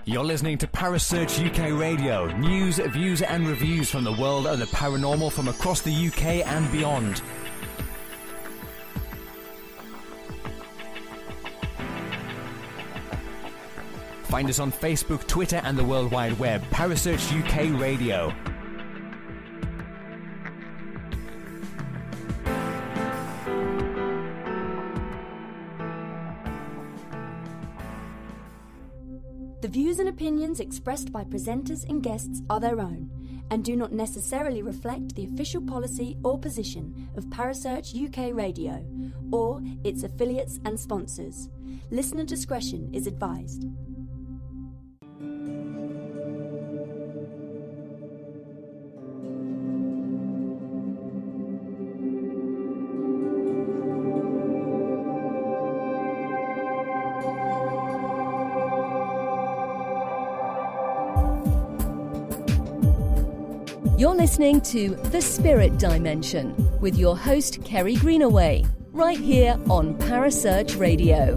You're listening to Parasearch UK Radio. News, views and reviews from the world of the paranormal from across the UK and beyond. Find us on Facebook, Twitter and the World Wide Web. Parasearch UK Radio. The views and opinions expressed by presenters and guests are their own and do not necessarily reflect the official policy or position of Parasearch UK Radio or its affiliates and sponsors. Listener discretion is advised. You're listening to The Spirit Dimension with your host, Kerry Greenaway, right here on Parasearch Radio.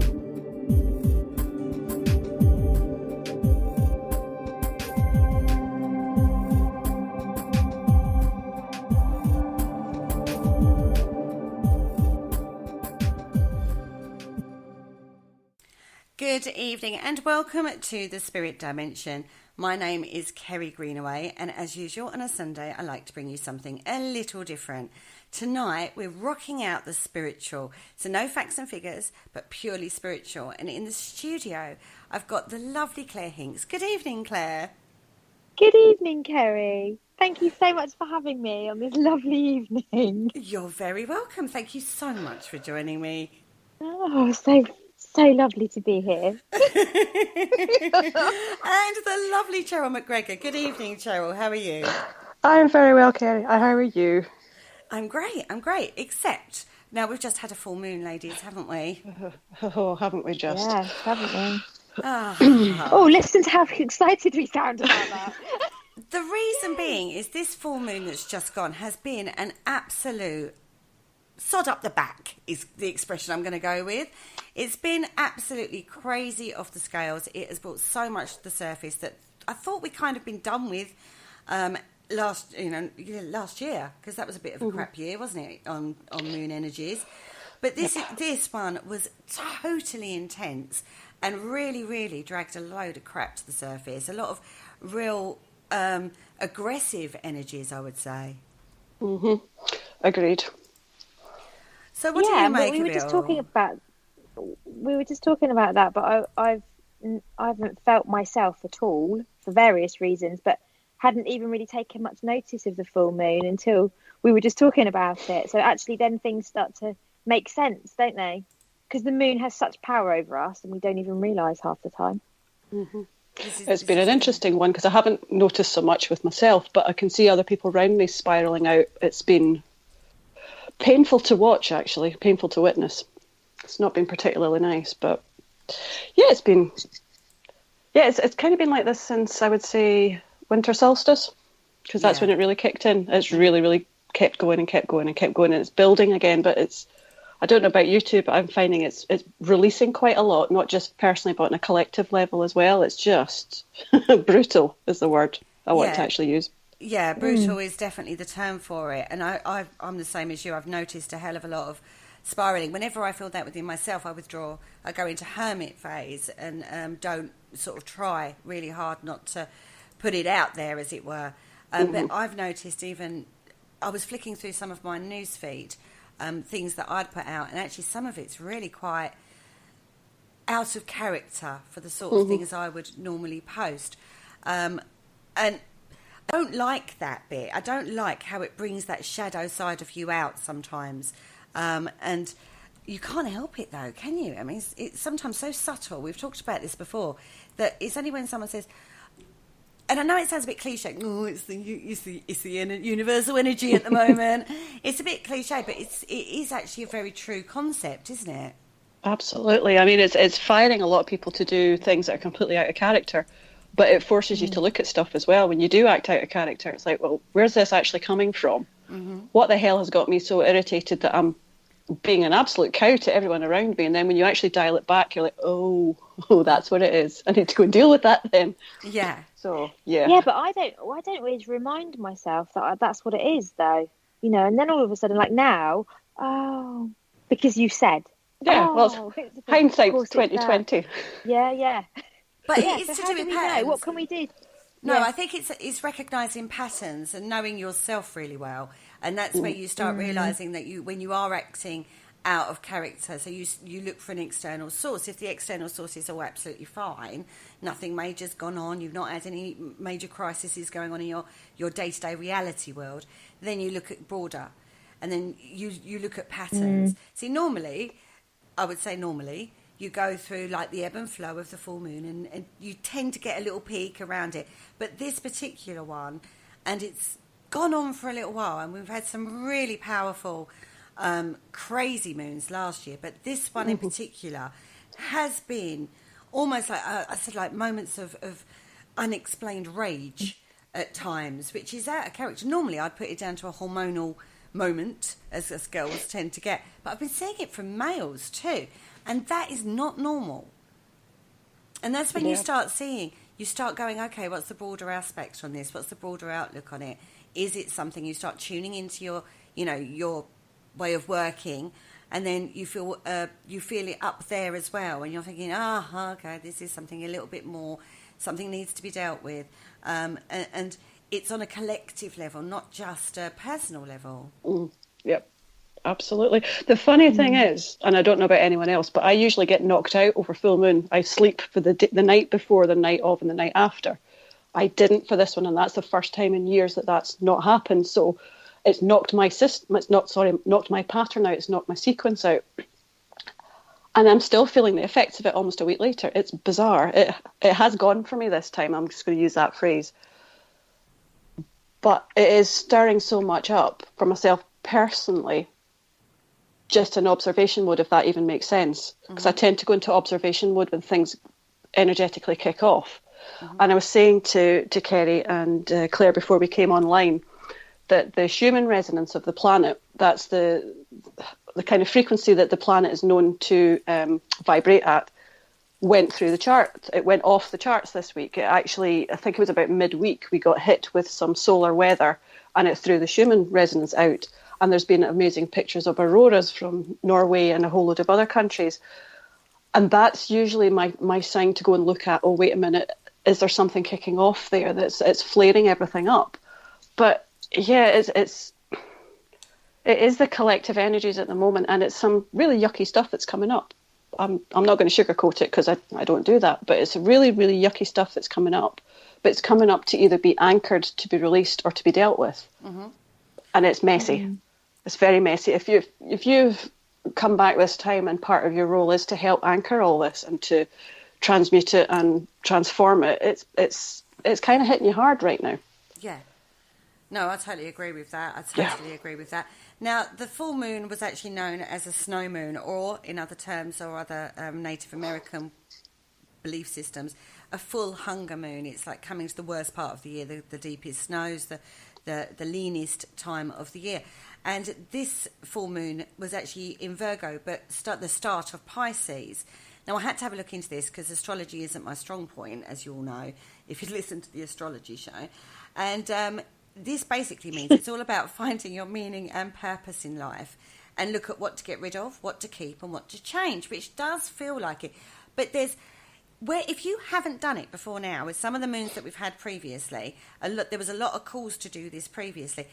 Good evening and welcome to The Spirit Dimension. My name is Kerry Greenaway, and as usual on a Sunday I like to bring you something a little different. Tonight we're rocking out the spiritual, so no facts and figures but purely spiritual, and in the studio I've got the lovely Clare Hinks. Good evening, Clare. Good evening, Kerry. Thank you so much for having me on this lovely evening. You're very welcome. Thank you so much for joining me. Oh, so lovely to be here. And the lovely Cheryl McGregor. Good evening, Cheryl. How are you? I'm very well, Kerry. How are you? I'm great. Except now we've just had a full moon, ladies, haven't we? Oh, haven't we just? Yeah, haven't we? Oh. Oh, listen to how excited we sound about that. The reason being is this full moon that's just gone has been an absolute sod up the back is the expression I'm going to go with. It's been absolutely crazy off the scales. It has brought so much to the surface that I thought we'd kind of been done with last year, because that was a bit of a crap year, wasn't it, on moon energies. But this one was totally intense and really dragged a load of crap to the surface. A lot of real aggressive energies, I would say. Agreed. So what do you make of it? We were just talking about that, but I haven't felt myself at all for various reasons, but hadn't even really taken much notice of the full moon until we were just talking about it. So actually then things start to make sense, don't they? Because the moon has such power over us and we don't even realise half the time. It's been an interesting one because I haven't noticed so much with myself, but I can see other people around me spiralling out. It's been painful to watch, actually, painful to witness. It's not been particularly nice, but it's kind of been like this since, I would say, winter solstice, because that's when it really kicked in. It's really kept going, and it's building again, but I don't know about you two, but I'm finding it's releasing quite a lot, not just personally, but on a collective level as well. It's just brutal is the word I want to actually use. Yeah, brutal is definitely the term for it. And I'm the same as you. I've noticed a hell of a lot of spiralling. Whenever I feel that within myself, I withdraw. I go into hermit phase and don't sort of try really hard not to put it out there, as it were. But I've noticed even, I was flicking through some of my news feed, things that I'd put out, and actually some of it's really quite out of character for the sort of things I would normally post. And I don't like that bit. I don't like how it brings that shadow side of you out sometimes. And you can't help it though, can you? I mean, it's sometimes so subtle. We've talked about this before, that it's only when someone says, and I know it sounds a bit cliche, it's the universal energy at the moment. It's a bit cliche, but it is actually a very true concept, isn't it? Absolutely. I mean, it's firing a lot of people to do things that are completely out of character. But it forces you to look at stuff as well. When you do act out of character, it's like, well, where's this actually coming from? What the hell has got me so irritated that I'm being an absolute cow to everyone around me. And then when you actually dial it back, you're like, oh, that's what it is. I need to go and deal with that then. Yeah. So, yeah. Yeah, but I don't always remind myself that that's what it is, though. You know, and then all of a sudden, like now, because you said. Yeah, well, hindsight's 2020. Yeah. But yeah, it's so to do with patterns. What can we do? No, Yeah. I think it's recognising patterns and knowing yourself really well. And that's where you start realising that when you are acting out of character, so you look for an external source. If the external source is all absolutely fine, nothing major's gone on, you've not had any major crises going on in your day-to-day reality world, then you look at broader. And then you look at patterns. See, I would say normally, you go through like the ebb and flow of the full moon and you tend to get a little peak around it. But this particular one, and it's gone on for a little while, and we've had some really powerful, crazy moons last year. But this one in particular has been almost like, I said, like moments of unexplained rage at times, which is out of character. Normally, I'd put it down to a hormonal moment, as girls tend to get. But I've been seeing it from males too. And that is not normal. And that's when you start going, okay, what's the broader aspect on this? What's the broader outlook on it? Is it something you start tuning into your way of working, and then you feel it up there as well, and you're thinking, okay, this is something a little bit more, something needs to be dealt with. And it's on a collective level, not just a personal level. Yep. Absolutely. The funny thing is, and I don't know about anyone else, but I usually get knocked out over full moon. I sleep for the night before, the night of, and the night after. I didn't for this one, and that's the first time in years that's not happened. So it's knocked my system. Knocked my pattern out. It's knocked my sequence out, and I'm still feeling the effects of it almost a week later. It's bizarre. It has gone for me this time. I'm just going to use that phrase, but it is stirring so much up for myself personally. Just in observation mode, if that even makes sense. Because I tend to go into observation mode when things energetically kick off. And I was saying to Kerry and Clare before we came online that the Schumann resonance of the planet, that's the kind of frequency that the planet is known to vibrate at, went through the chart. It went off the charts this week. It actually, I think it was about midweek, we got hit with some solar weather and it threw the Schumann resonance out. And there's been amazing pictures of auroras from Norway and a whole load of other countries. And that's usually my sign to go and look at, oh, wait a minute, is there something kicking off there it's flaring everything up? But yeah, it is the collective energies at the moment, and it's some really yucky stuff that's coming up. I'm not going to sugarcoat it because I don't do that, but it's really, really yucky stuff that's coming up. But it's coming up to either be anchored, to be released, or to be dealt with. And it's messy. It's very messy. If you've come back this time and part of your role is to help anchor all this and to transmute it and transform it, it's kind of hitting you hard right now. Yeah. No, I totally agree with that. Agree with that. Now, the full moon was actually known as a snow moon, or in other terms or other Native American belief systems, a full hunger moon. It's like coming to the worst part of the year, the deepest snows, the leanest time of the year. And this full moon was actually in Virgo, but the start of Pisces. Now, I had to have a look into this because astrology isn't my strong point, as you all know, if you listen to the astrology show. And this basically means it's all about finding your meaning and purpose in life and look at what to get rid of, what to keep and what to change, which does feel like it. But if you haven't done it before now, with some of the moons that we've had previously, there was a lot of calls to do this previously.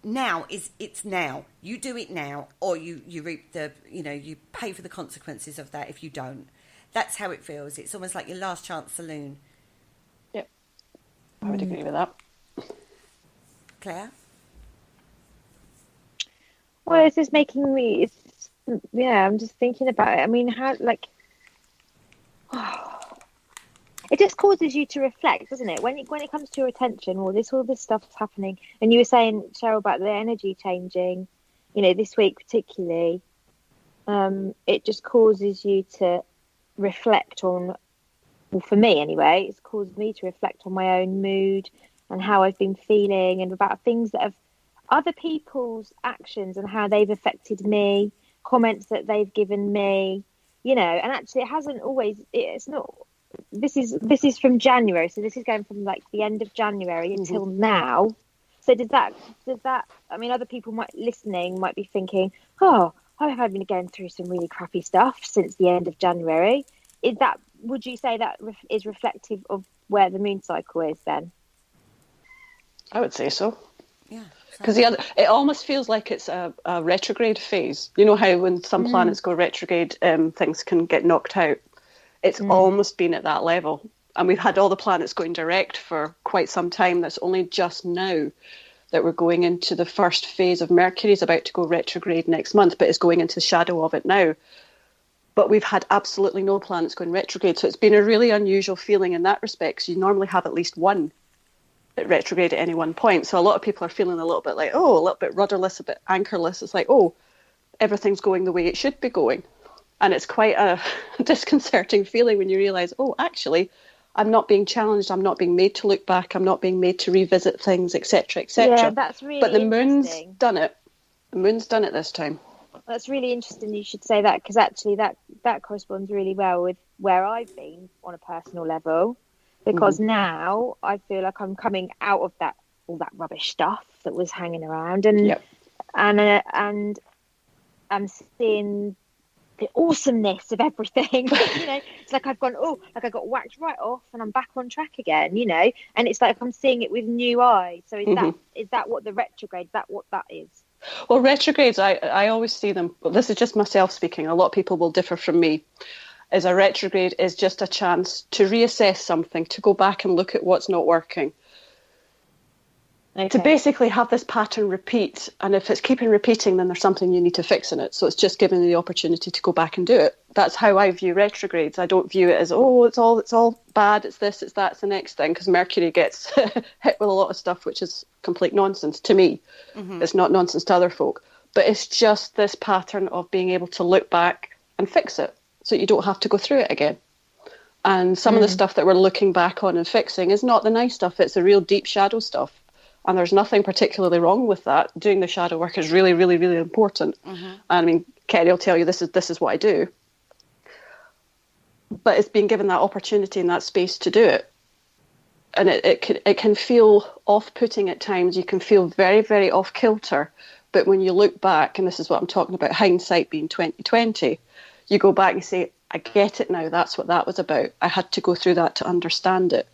It's now. You do it now, or you reap you pay for the consequences of that if you don't. That's how it feels. It's almost like your last chance saloon. Yep. I would agree with that. Claire? Well, it's just making me, I'm just thinking about it. I mean, how, it just causes you to reflect, doesn't it? When it comes to your attention, all this stuff's happening. And you were saying, Cheryl, about the energy changing, this week particularly, it just causes you to reflect on, well, for me anyway, it's caused me to reflect on my own mood and how I've been feeling and about things that have other people's actions and how they've affected me comments that they've given me, you know, and actually it hasn't always, it's not, this is from January, so this is going from like the end of January until now. So does that, I mean, other people listening might be thinking, oh, I've been going through some really crappy stuff since the end of January. Would you say that is reflective of where the moon cycle is then? I would say so. Yeah. Because it almost feels like it's a retrograde phase. You know how when some planets go retrograde, things can get knocked out. It's almost been at that level. And we've had all the planets going direct for quite some time. That's only just now that we're going into the first phase of Mercury. Is about to go retrograde next month, but it's going into the shadow of it now. But we've had absolutely no planets going retrograde. So it's been a really unusual feeling in that respect. Because you normally have at least one at retrograde at any one point. So a lot of people are feeling a little bit like, oh, a little bit rudderless, a bit anchorless. It's like, oh, everything's going the way it should be going. And it's quite a disconcerting feeling when you realise, oh, actually, I'm not being challenged. I'm not being made to look back. I'm not being made to revisit things, etc., etc. Yeah, that's really But the moon's interesting. done it. The moon's done it this time. That's really interesting you should say that, because actually that corresponds really well with where I've been on a personal level, because now I feel like I'm coming out of all that rubbish stuff that was hanging around, and I'm seeing the awesomeness of everything. You know, it's like I got whacked right off and I'm back on track again, you know, and it's like I'm seeing it with new eyes. So is that what the retrograde, is that what that is? Well, retrogrades, I always see them, but this is just myself speaking, a lot of people will differ from me, is a retrograde is just a chance to reassess something, to go back and look at what's not working. Okay. To basically have this pattern repeat, and if it's keeping repeating, then there's something you need to fix in it. So it's just giving you the opportunity to go back and do it. That's how I view retrogrades. I don't view it as, oh, it's all bad, it's this, it's that, it's the next thing, because Mercury gets hit with a lot of stuff which is complete nonsense to me. It's not nonsense to other folk, but it's just this pattern of being able to look back and fix it so you don't have to go through it again. And some of the stuff that we're looking back on and fixing is not the nice stuff, it's the real deep shadow stuff. And there's nothing particularly wrong with that. Doing the shadow work is really, really, really important. I mean, Kerry will tell you this is what I do. But it's being given that opportunity and that space to do it. And it can feel off-putting at times. You can feel very, very off-kilter. But when you look back, and this is what I'm talking about, hindsight being 20/20, you go back and say, I get it now. That's what that was about. I had to go through that to understand it.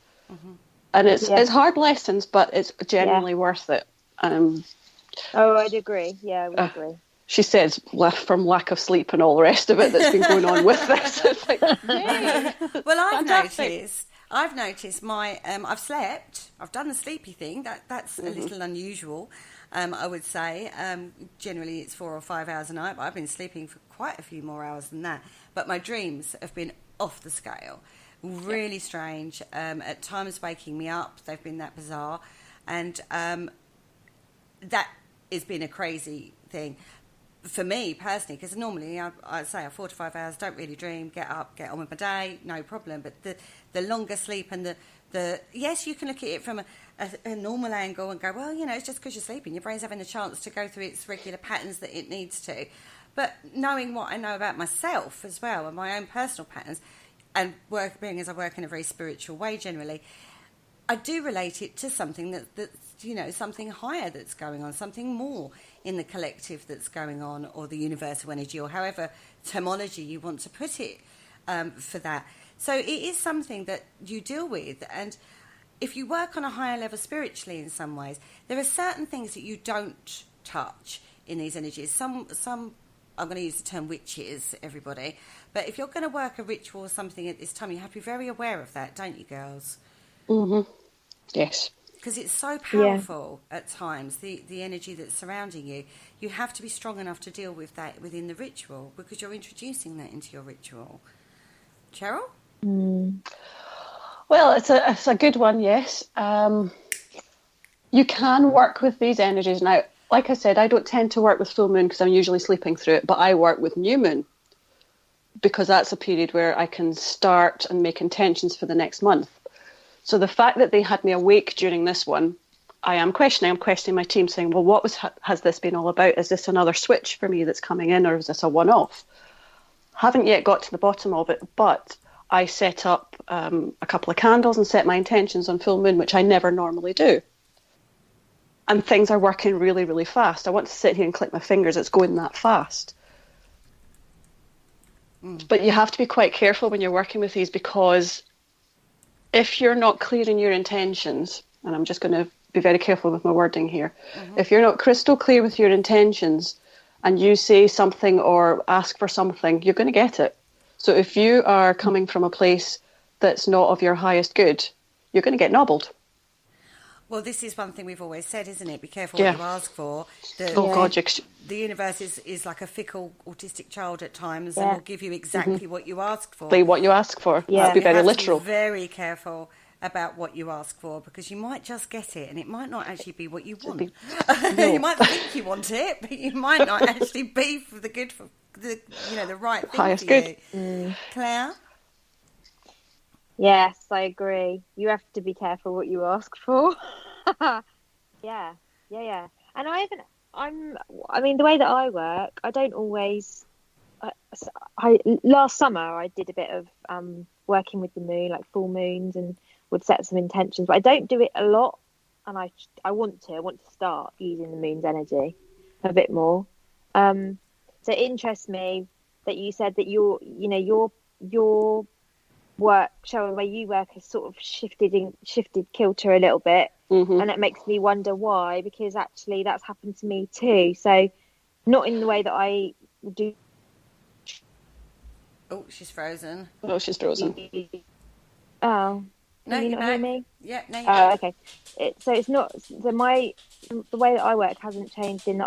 And it's hard lessons, but it's genuinely worth it. I'd agree. Yeah, I would agree. She says, from lack of sleep and all the rest of it that's been going on with this. It's like, yay. Well, I've noticed my I've slept. I've done the sleepy thing. That's a little unusual, I would say. Generally, it's 4 or 5 hours a night, but I've been sleeping for quite a few more hours than that. But my dreams have been off the scale. Really strange. At times waking me up. They've been that bizarre. And that has been a crazy thing for me personally, because normally I say 4 to 5 hours, don't really dream, get up, get on with my day, no problem. But the longer sleep and the yes, you can look at it from a normal angle and go, well, you know, it's just because you're sleeping. Your brain's having a chance to go through its regular patterns that it needs to. But knowing what I know about myself as well and my own personal patterns, and being as I work in a very spiritual way generally, I do relate it to something that's, you know, something higher that's going on, something more in the collective that's going on, or the universal energy, or however terminology you want to put it for that. So it is something that you deal with. And if you work on a higher level spiritually in some ways, there are certain things that you don't touch in these energies. Some I'm going to use the term witches, everybody. But if you're going to work a ritual or something at this time, you have to be very aware of that, don't you, girls? Yes. Because it's so powerful at times, the energy that's surrounding you. You have to be strong enough to deal with that within the ritual, because you're introducing that into your ritual. Cheryl? Well, it's a good one, yes. You can work with these energies. Now, like I said, I don't tend to work with full moon because I'm usually sleeping through it, but I work with new moon because that's a period where I can start and make intentions for the next month. So the fact that they had me awake during this one, I am questioning. I'm questioning my team, saying, well, what has this been all about? Is this another switch for me that's coming in, or is this a one-off? Haven't yet got to the bottom of it, but I set up a couple of candles and set my intentions on full moon, which I never normally do. And things are working really, really fast. I want to sit here and click my fingers. It's going that fast. But you have to be quite careful when you're working with these, because if you're not clear in your intentions, and I'm just going to be very careful with my wording here, if you're not crystal clear with your intentions and you say something or ask for something, you're going to get it. So if you are coming from a place that's not of your highest good, you're going to get nobbled. Well, this is one thing we've always said, isn't it? Be careful what you ask for. The universe is like a fickle autistic child at times, and will give you exactly what you asked for. What you ask for. Yeah. Be very literal. To be very careful about what you ask for, because you might just get it, and it might not actually be what you want. You might think you want it, but you might not actually be for the good, for the right thing highest for you. Good. Claire? Yes, I agree. You have to be careful what you ask for. Yeah. And I mean, the way that I work, I don't always. Last summer I did a bit of working with the moon, like full moons, and would set some intentions, but I don't do it a lot. And I want to start using the moon's energy a bit more. So it interests me that you said that your work, Cheryl, the way you work has sort of shifted kilter a little bit, and it makes me wonder why, because actually that's happened to me too. So not in the way that I do. Oh, she's frozen. Oh, she's frozen. Oh, no, you not hear me? Yeah, no. Oh, okay. So it's not. So the way that I work hasn't changed in that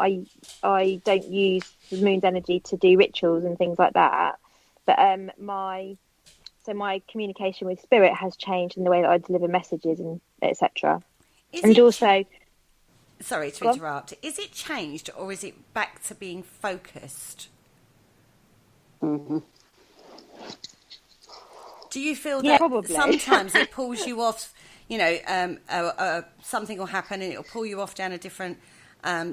I don't use the moon's energy to do rituals and things like that, but my communication with spirit has changed in the way that I deliver messages and etc. Sorry to interrupt. Is it changed, or is it back to being focused? Mm-hmm. Do you feel that probably. Sometimes it pulls you off, something will happen and it'll pull you off down a different,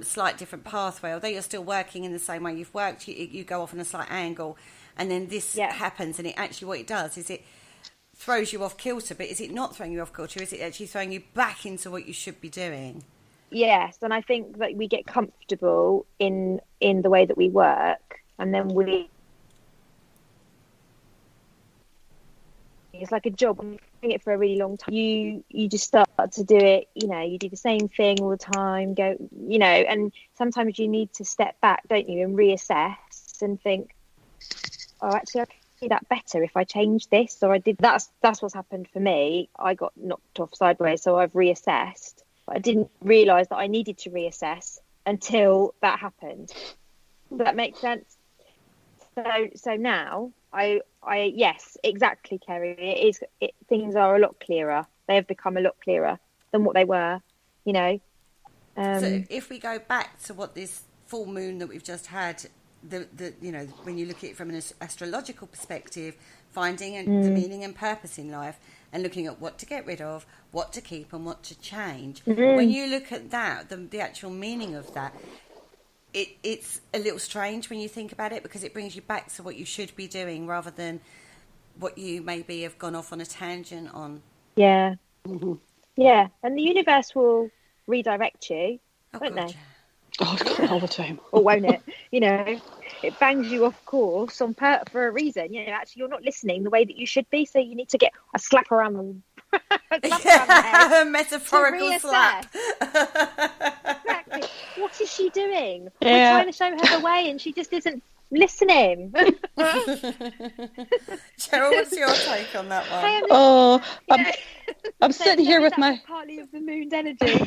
slight different pathway, although you're still working in the same way you've worked, you go off on a slight angle, and then this happens, and it actually, what it does is it throws you off kilter, but is it not throwing you off kilter? Is it actually throwing you back into what you should be doing? Yes, and I think that we get comfortable in the way that we work, and then it's like a job. When you're doing it for a really long time, you just start to do it, you do the same thing all the time, and sometimes you need to step back, don't you, and reassess and think, oh, actually I can do that better if I change this, or I did. That's what's happened for me. I got knocked off sideways, so I've reassessed. But I didn't realise that I needed to reassess until that happened. Does that make sense? So now I yes, exactly, Kerry. Things are a lot clearer. They have become a lot clearer than what they were, So if we go back to what this full moon that we've just had, when you look at it from an astrological perspective, finding the meaning and purpose in life, and looking at what to get rid of, what to keep, and what to change. When you look at that, the actual meaning of that, it's a little strange when you think about it, because it brings you back to what you should be doing rather than what you maybe have gone off on a tangent on. Yeah. Mm-hmm. Yeah, and the universe will redirect you, won't they? Oh, all the time. Or won't it? It bangs you off course for a reason. Actually, you're not listening the way that you should be, so you need to get a slap around the head. Metaphorical slap. Exactly. What is she doing? Yeah. We're trying to show her the way, and she just isn't listening. Cheryl, what's your take on that one? I'm sitting here with my partly of the moon's energy.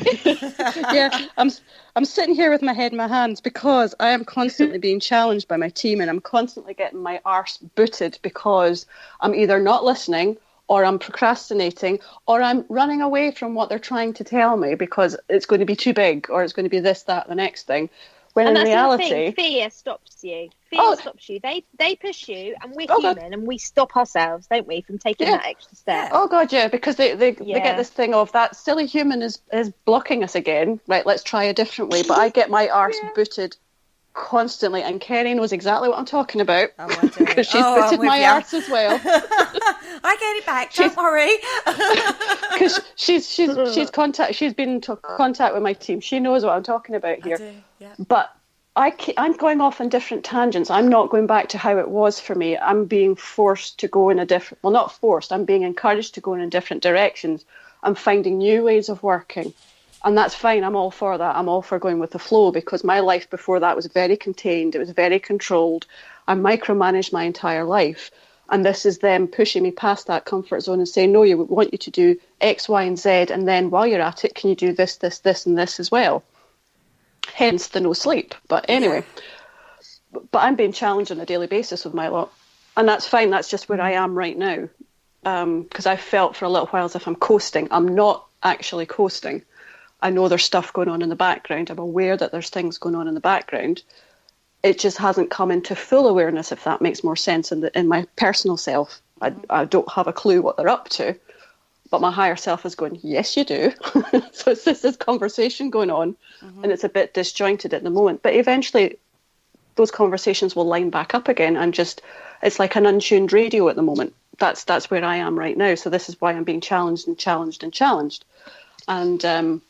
Yeah, I'm sitting here with my head in my hands, because I am constantly being challenged by my team, and I'm constantly getting my arse booted because I'm either not listening, or I'm procrastinating, or I'm running away from what they're trying to tell me because it's going to be too big, or it's going to be this, that, the next thing. When and in that's reality, the thing. Fear stops you. Fear stops you. They push you, and we're human, and we stop ourselves, don't we, from taking that extra step? Oh God, yeah, because they get this thing of that silly human is blocking us again. Right, let's try a different way. But I get my arse booted constantly, and Kerry knows exactly what I'm talking about because she's booted my arse as well. I get it back. Don't worry. Because she's been in contact with my team. She knows what I'm talking about here. I do, yeah. But I'm going off on different tangents. I'm not going back to how it was for me. I'm being forced to go in a different... Well, not forced. I'm being encouraged to go in different directions. I'm finding new ways of working. And that's fine. I'm all for that. I'm all for going with the flow, because my life before that was very contained. It was very controlled. I micromanaged my entire life. And this is them pushing me past that comfort zone and saying, no, we want you to do X, Y, and Z. And then while you're at it, can you do this, this, this, and this as well? Hence the no sleep. But anyway, but I'm being challenged on a daily basis with my lot. And that's fine. That's just where I am right now. Because I felt for a little while as if I'm coasting. I'm not actually coasting. I know there's stuff going on in the background. I'm aware that there's things going on in the background. It just hasn't come into full awareness, if that makes more sense in my personal self. I don't have a clue what they're up to. But my higher self is going, yes, you do. So it's this conversation going on, and it's a bit disjointed at the moment. But eventually those conversations will line back up again, and it's like an untuned radio at the moment. That's where I am right now. So this is why I'm being challenged and challenged and challenged. And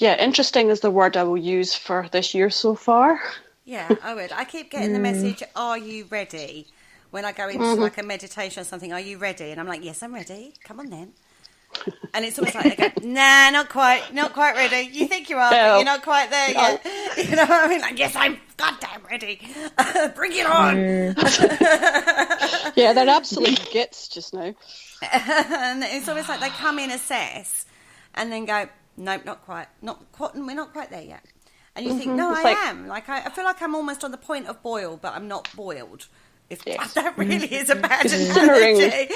interesting is the word I will use for this year so far. Yeah, I would. I keep getting the message, are you ready? When I go into like a meditation or something, are you ready? And I'm like, yes, I'm ready. Come on then. And it's almost like they go, nah, not quite ready. You think you are, but you're not quite there yet. You know what I mean? Like, yes, I'm goddamn ready. Bring it on. Yeah, they're absolute gits just now. And it's almost like they come in, assess, and then go, nope, not quite. We're not quite there yet. And you think, no, I am. Like, I feel like I'm almost on the point of boil, but I'm not boiled. If that really is a bad analogy.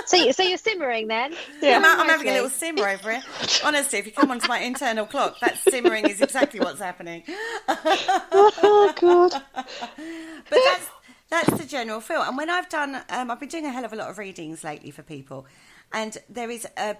So you're simmering then? Yeah, I'm having a little simmer over here. Honestly, if you come onto my internal clock, that simmering is exactly what's happening. Oh, God. But that's the general feel. And when I've done, I've been doing a hell of a lot of readings lately for people, and there is a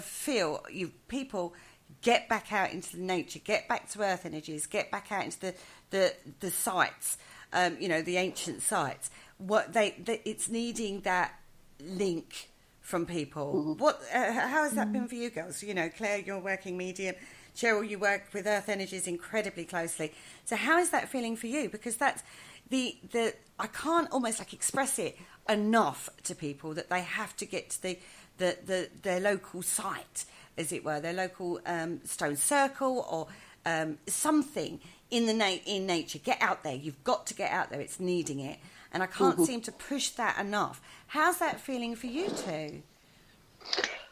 feel, people get back out into the nature, get back to earth energies, get back out into the sites. The ancient sites. It's needing that link from people. How has that been for you girls? Claire, you're working medium. Cheryl, you work with earth energies incredibly closely. So how is that feeling for you? Because that's I can't almost like express it enough to people that they have to get to their local site, as it were, their local stone circle or something in nature. Get out there. You've got to get out there. It's needing it. And I can't seem to push that enough. How's that feeling for you two?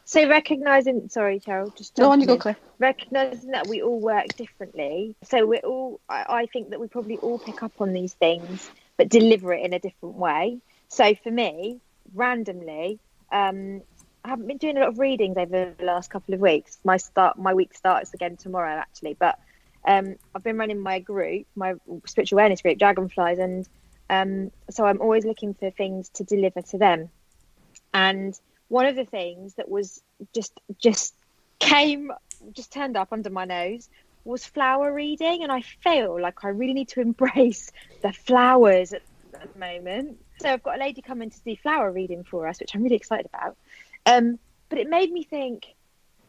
So recognising, sorry, Cheryl, just go on, you go, Claire. Recognising that we all work differently. So we're all, I think that we probably all pick up on these things, but deliver it in a different way. So for me, randomly, I haven't been doing a lot of readings over the last couple of weeks. My week starts again tomorrow, actually. But I've been running my group, my spiritual awareness group, Dragonflies, and so I'm always looking for things to deliver to them. And one of the things that was just turned up under my nose was flower reading, and I feel like I really need to embrace the flowers at the moment. So I've got a lady coming to do flower reading for us, which I'm really excited about. But it made me think,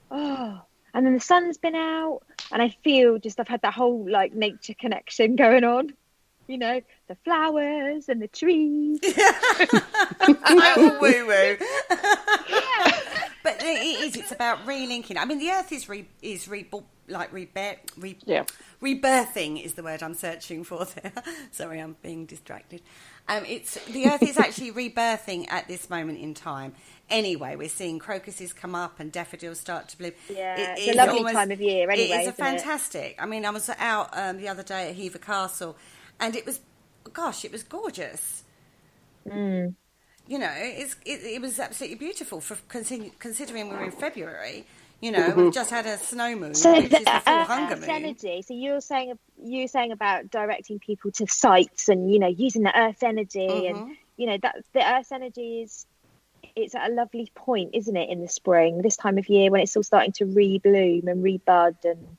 and then the sun's been out, and I feel I've had that whole like nature connection going on. The flowers and the trees. Oh, woo-woo. Yeah. But it's about relinking. I mean, the earth is rebirthing is the word I'm searching for there. Sorry, I'm being distracted. The earth is actually rebirthing at this moment in time. Anyway, we're seeing crocuses come up and daffodils start to bloom. Yeah, it's a lovely time of year anyway. It's fantastic. I mean, I was out the other day at Hever Castle, and it was gorgeous. It was absolutely beautiful for considering we're in February. You know, we've just had a snow moon, So which is the full Earth's hunger moon. energy. So you're saying about directing people to sites and, you know, using the Earth's energy, and you know that the Earth's energy it's at a lovely point, isn't it, in the spring, this time of year when it's all starting to rebloom and rebud, and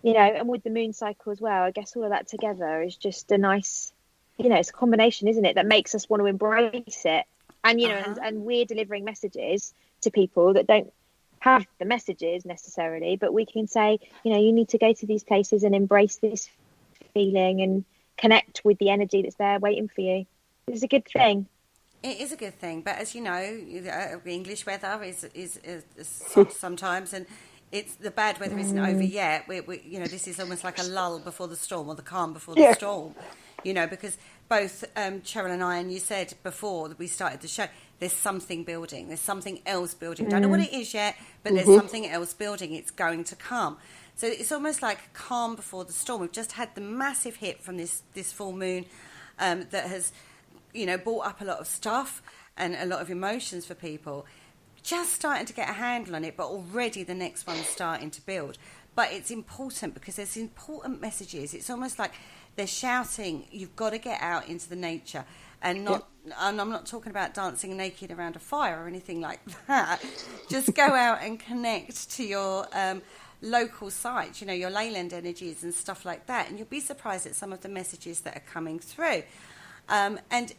you know, and with the moon cycle as well. I guess all of that together is just a nice, you know, it's a combination, isn't it, that makes us want to embrace it. And you know, and we're delivering messages to people that don't have the messages necessarily, but we can say, you know, you need to go to these places and embrace this feeling and connect with the energy that's there waiting for you. It's a good thing. It is a good thing, but as you know, English weather is sometimes, and it's the bad weather isn't over yet. We you know, this is almost like a lull before the storm, or the calm before the storm. You know, because both Cheryl and I, and you said before that we started the show, there's something building. There's something else building. Don't know what it is yet, but there's something else building. It's going to come. So it's almost like calm before the storm. We've just had the massive hit from this full moon that has, you know, brought up a lot of stuff and a lot of emotions for people. Just starting to get a handle on it, but already the next one's starting to build. But it's important because there's important messages. It's almost like they're shouting, you've got to get out into the nature, and not. And I'm not talking about dancing naked around a fire or anything like that. Just go out and connect to your local sites, you know, your leyland energies and stuff like that, and you'll be surprised at some of the messages that are coming through. And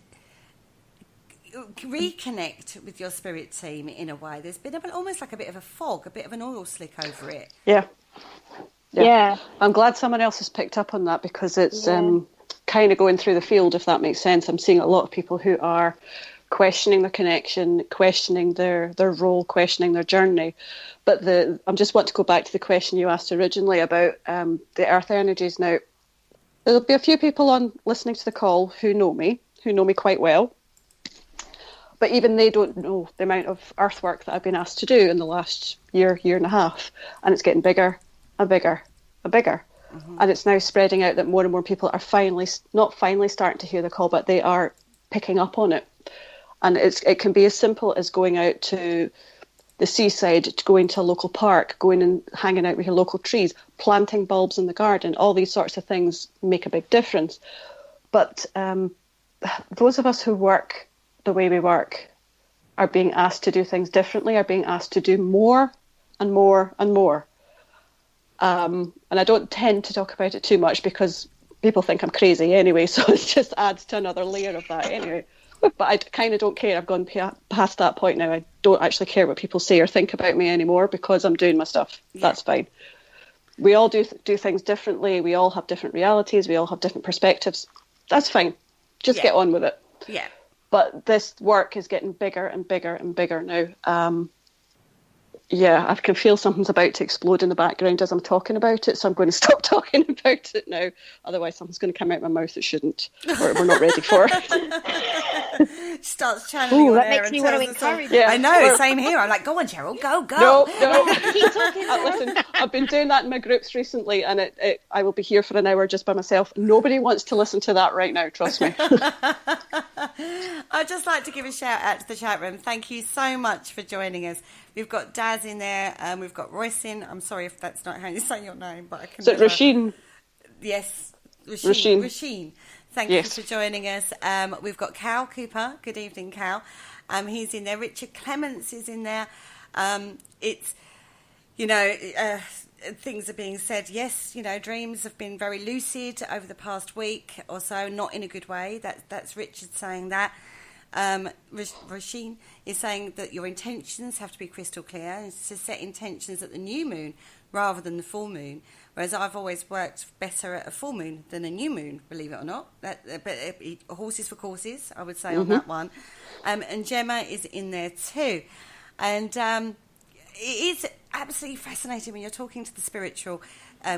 reconnect with your spirit team in a way. There's been almost like a bit of a fog, a bit of an oil slick over it. Yeah. I'm glad someone else has picked up on that, because it's kind of going through the field, if that makes sense. I'm seeing a lot of people who are questioning their connection, questioning their role, questioning their journey. But I just want to go back to the question you asked originally about the earth energies. Now, there'll be a few people on listening to the call who know me quite well. But even they don't know the amount of earthwork that I've been asked to do in the last year and a half. And it's getting bigger and bigger and bigger. And it's now spreading out that more and more people are not finally starting to hear the call, but they are picking up on it. And it can be as simple as going out to the seaside, to going to a local park, going and hanging out with your local trees, planting bulbs in the garden. All these sorts of things make a big difference. But those of us who work the way we work are being asked to do things differently, are being asked to do more and more and more. And I don't tend to talk about it too much because people think I'm crazy anyway, so it just adds to another layer of that anyway. But I kind of don't care. I've gone past that point now. I don't actually care what people say or think about me anymore because I'm doing my stuff. Yeah. That's fine. We all do things differently. We all have different realities. We all have different perspectives. That's fine. Just get on with it. Yeah. But this work is getting bigger and bigger and bigger now. I can feel something's about to explode in the background as I'm talking about it, so I'm going to stop talking about it now. Otherwise, something's going to come out my mouth that shouldn't, or we're not ready for. Starts channeling on that air makes and me want to tells us encourage. I know, same here. I'm like, go on, Cheryl, go. No. Keep talking. Listen, I've been doing that in my groups recently, and I will be here for an hour just by myself. Nobody wants to listen to that right now, trust me. I'd just like to give a shout out to the chat room. Thank you so much for joining us. We've got Daz in there, we've got Royce in. I'm sorry if that's not how you say your name, but I can. So Rasheen. Yes, Rasheen. Thank you for joining us. We've got Cal Cooper. Good evening, Cal. He's in there. Richard Clements is in there. It's, things are being said. Yes, dreams have been very lucid over the past week or so, not in a good way. That's Richard saying that. Rasheen is saying that your intentions have to be crystal clear and to set intentions at the new moon rather than the full moon. Whereas I've always worked better at a full moon than a new moon, believe it or not. But horses for courses, I would say on that one. And Gemma is in there too. And it is absolutely fascinating when you're talking to the spiritual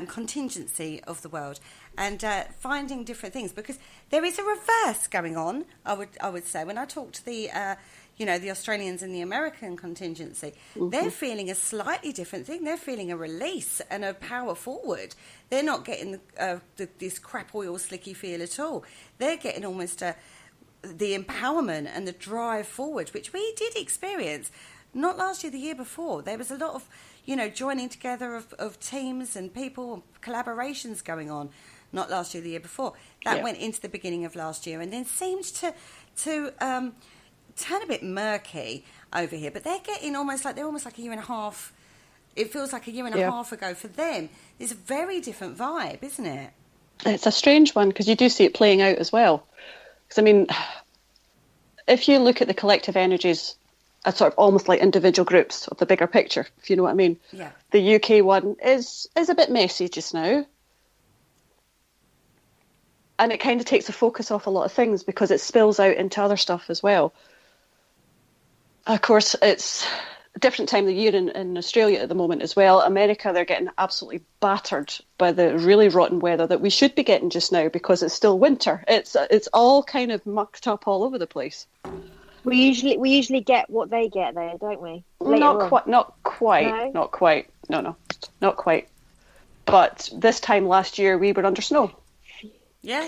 contingency of the world and finding different things, because there is a reverse going on. I would say when I talk to the the Australians and the American contingency, they're feeling a slightly different thing. They're feeling a release and a power forward. They're not getting this crap oil slicky feel at all. They're getting almost the empowerment and the drive forward, which we did experience Not last year, the year before. There was a lot of, joining together of teams and people, collaborations going on. Not last year, the year before. That went into the beginning of last year and then seemed to turn a bit murky over here. But they're almost like a year and a half. It feels like a year and a half ago for them. It's a very different vibe, isn't it? It's a strange one because you do see it playing out as well. Because, I mean, if you look at the collective energies as sort of almost like individual groups of the bigger picture, if you know what I mean. Yeah. The UK one is a bit messy just now. And it kind of takes the focus off a lot of things because it spills out into other stuff as well. Of course, it's a different time of the year in Australia at the moment as well. America, they're getting absolutely battered by the really rotten weather that we should be getting just now because it's still winter. It's all kind of mucked up all over the place. We usually get what they get there, don't we? Not quite. No? Not quite. No, not quite. But this time last year, we were under snow. Yeah.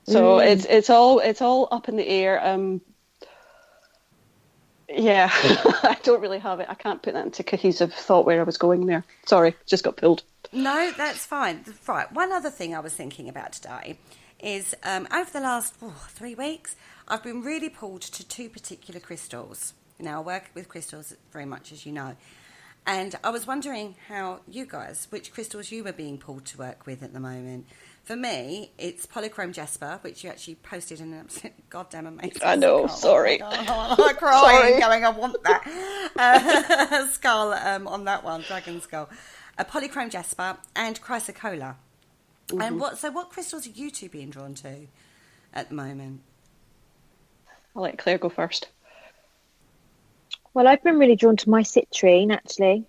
So it's all up in the air. Yeah, I don't really have it. I can't put that into cohesive thought where I was going there. Sorry, just got pulled. No, that's fine. Right. One other thing I was thinking about today is over the last 3 weeks, I've been really pulled to 2 particular crystals. Now, I work with crystals very much, as you know. And I was wondering which crystals you were being pulled to work with at the moment. For me, it's polychrome jasper, which you actually posted in an absolute goddamn amazing I know, skull. sorry. I'm crying, going, I want that. Skull on that one, dragon skull. A polychrome jasper and chrysocolla. Mm-hmm. And what crystals are you two being drawn to at the moment? I'll let Claire go first. Well, I've been really drawn to my citrine, actually.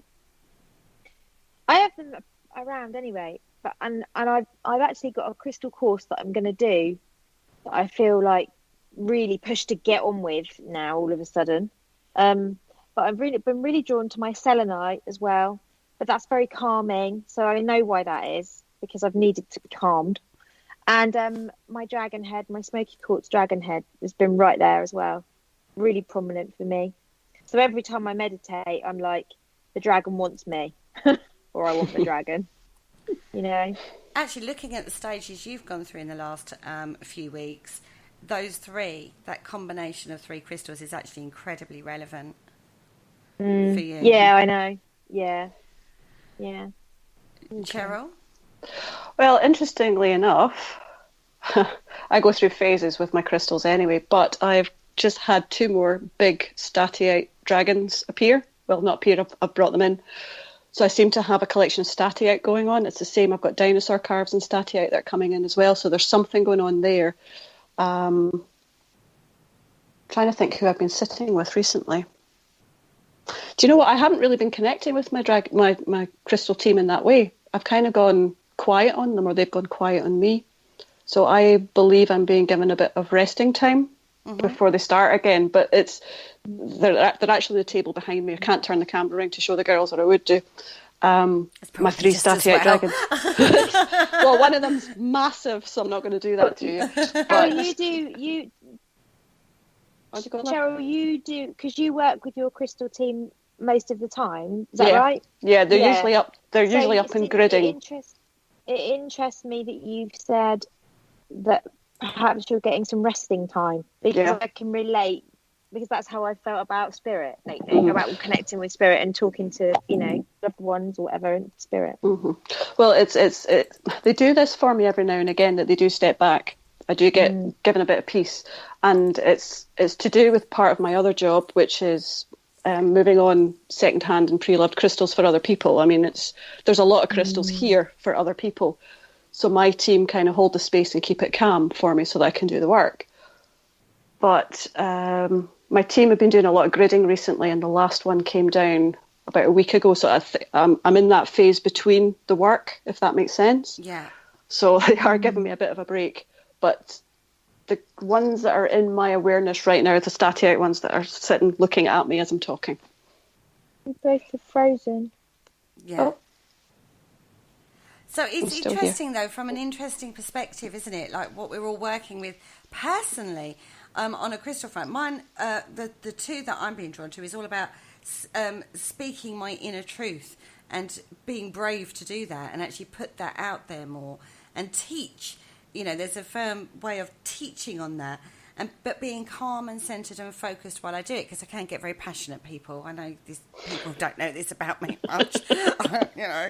I have them around anyway, but and I've actually got a crystal course that I'm going to do that I feel like really pushed to get on with now all of a sudden. But I've been really drawn to my selenite as well, but that's very calming, so I know why that is because I've needed to be calmed. And my dragon head, my smoky quartz dragon head, has been right there as well, really prominent for me. So every time I meditate, I'm like, the dragon wants me, or I want the dragon, Actually, looking at the stages you've gone through in the last few weeks, that combination of 3 crystals is actually incredibly relevant for you. Yeah, I know. Yeah. Cheryl? Well, interestingly enough, I go through phases with my crystals anyway, but I've just had 2 more big statiite dragons appear. Well, not appear, I've brought them in. So I seem to have a collection of statiite going on. It's the same. I've got dinosaur carves and statiite that are coming in as well. So there's something going on there. Trying to think who I've been sitting with recently. Do you know what? I haven't really been connecting with my crystal team in that way. I've kind of gone quiet on them, or they've gone quiet on me. So I believe I'm being given a bit of resting time before they start again. But they're actually the table behind me. I can't turn the camera around to show the girls what I would do. My 3 statiite dragons. Well, one of them's massive, so I'm not going to do that to you. But Cheryl, you do, because you work with your crystal team most of the time. Is that right? Yeah, they're usually up. They're usually up in gridding. It interests me that you've said that perhaps you're getting some resting time, because I can relate, because that's how I felt about spirit lately, about connecting with spirit and talking to loved ones or whatever in spirit. Well, it's they do this for me every now and again, that they do step back. I do get given a bit of peace, and it's to do with part of my other job, which is moving on second-hand and pre-loved crystals for other people. I mean, there's a lot of crystals here for other people, so my team kind of hold the space and keep it calm for me so that I can do the work. But my team have been doing a lot of gridding recently, and the last one came down about a week ago, so I'm in that phase between the work, if that makes sense. Yeah. So they are giving me a bit of a break. But the ones that are in my awareness right now are the statiite ones that are sitting looking at me as I'm talking. Both are frozen. Yeah. So it's interesting, though, from an interesting perspective, isn't it? Like what we're all working with personally on a crystal front. Mine, the two that I'm being drawn to is all about speaking my inner truth and being brave to do that and actually put that out there more and teach. You know, there's a firm way of teaching on that. But being calm and centred and focused while I do it, because I can get very passionate, people. I know people don't know this about me much, you know.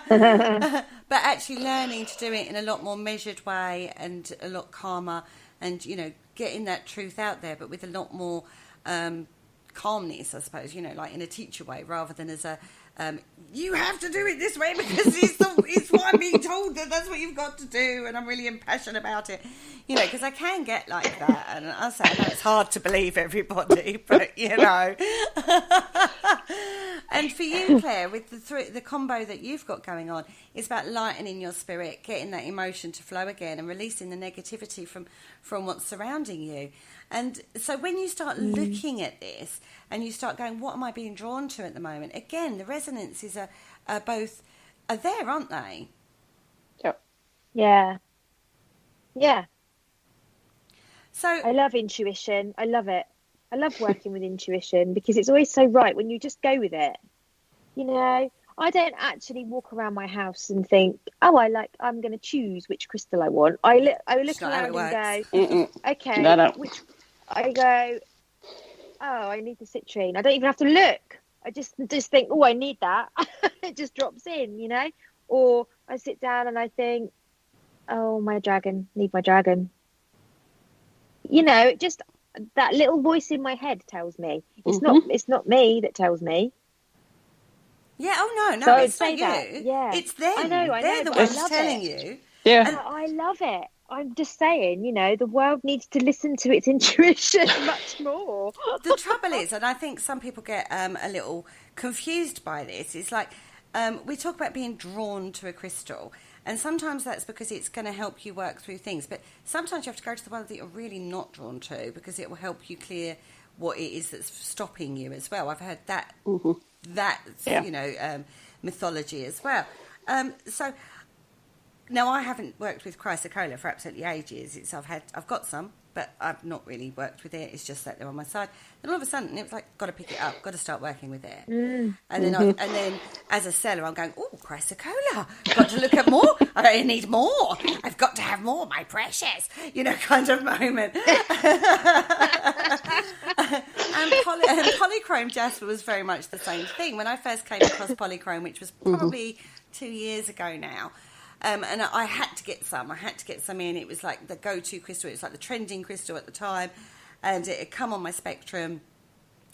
But actually learning to do it in a lot more measured way and a lot calmer and, you know, getting that truth out there, but with a lot more calmness, I suppose, you know, like in a teacher way rather than as a... you have to do it this way because it's what I'm being told that's what you've got to do, and I'm really impassioned about it, you know, because I can get like that, and I know it's hard to believe everybody, but you know. And for you, Claire, with the combo that you've got going on, it's about lightening your spirit, getting that emotion to flow again, and releasing the negativity from what's surrounding you. And so when you start looking at this and you start going, what am I being drawn to at the moment? Again, the resonances are there, aren't they? Yep. Yeah. Yeah. So I love intuition. I love it. I love working with intuition because it's always so right when you just go with it. You know, I don't actually walk around my house and think, I'm going to choose which crystal I want. I look around and go, okay, no. I go, I need the citrine. I don't even have to look. I just think, I need that. It just drops in, you know. Or I sit down and I think, my dragon, need my dragon. You know, just that little voice in my head tells me. It's not me that tells me. Yeah. Oh no, so it's not you. Yeah, it's them. I know. They're the ones telling you. Yeah. And I love it. I'm just saying, you know, the world needs to listen to its intuition much more. The trouble is, and I think some people get a little confused by this, it's like we talk about being drawn to a crystal, and sometimes that's because it's going to help you work through things, but sometimes you have to go to the one that you're really not drawn to because it will help you clear what it is that's stopping you as well. I've heard that, you know, mythology as well. So... Now, I haven't worked with chrysocolla for absolutely ages. I've got some, but I've not really worked with it. It's just sat there on my side. Then all of a sudden, it was like, got to pick it up, got to start working with it. And then, as a seller, I'm going, chrysocolla, got to look at more. I need more. I've got to have more, my precious, you know, kind of moment. And polychrome jasper was very much the same thing. When I first came across polychrome, which was probably 2 years ago now. And I had to get some. In. It was like the go-to crystal. It was like the trending crystal at the time. And it had come on my spectrum.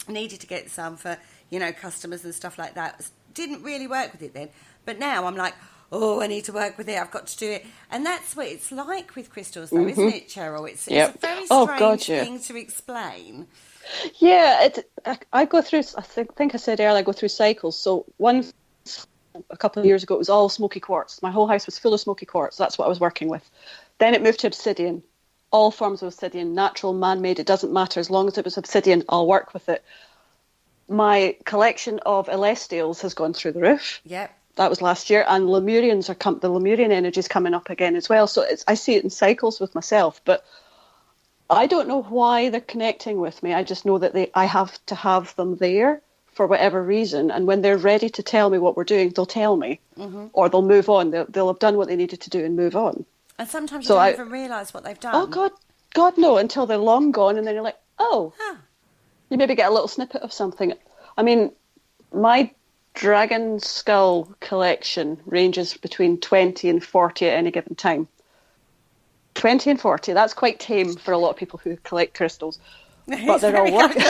Needed to get some for, you know, customers and stuff like that. Didn't really work with it then. But now I'm like, I need to work with it. I've got to do it. And that's what it's like with crystals, though, isn't it, Cheryl? It's a very strange thing to explain. Yeah, I go through, I think I said earlier, I go through cycles. So a couple of years ago, it was all smoky quartz. My whole house was full of smoky quartz. That's what I was working with. Then it moved to obsidian. All forms of obsidian, natural, man-made, it doesn't matter. As long as it was obsidian, I'll work with it. My collection of celestials has gone through the roof. Yep. That was last year. And Lemurians the Lemurian energy is coming up again as well. So I see it in cycles with myself. But I don't know why they're connecting with me. I just know that I have to have them there for whatever reason, and when they're ready to tell me what we're doing, they'll tell me, or they'll move on. They'll have done what they needed to do and move on. And sometimes you don't even realise what they've done. Oh, God, no, until they're long gone, and then you're like, you maybe get a little snippet of something. I mean, my dragon skull collection ranges between 20 and 40 at any given time. 20 and 40, that's quite tame for a lot of people who collect crystals. But they're all working.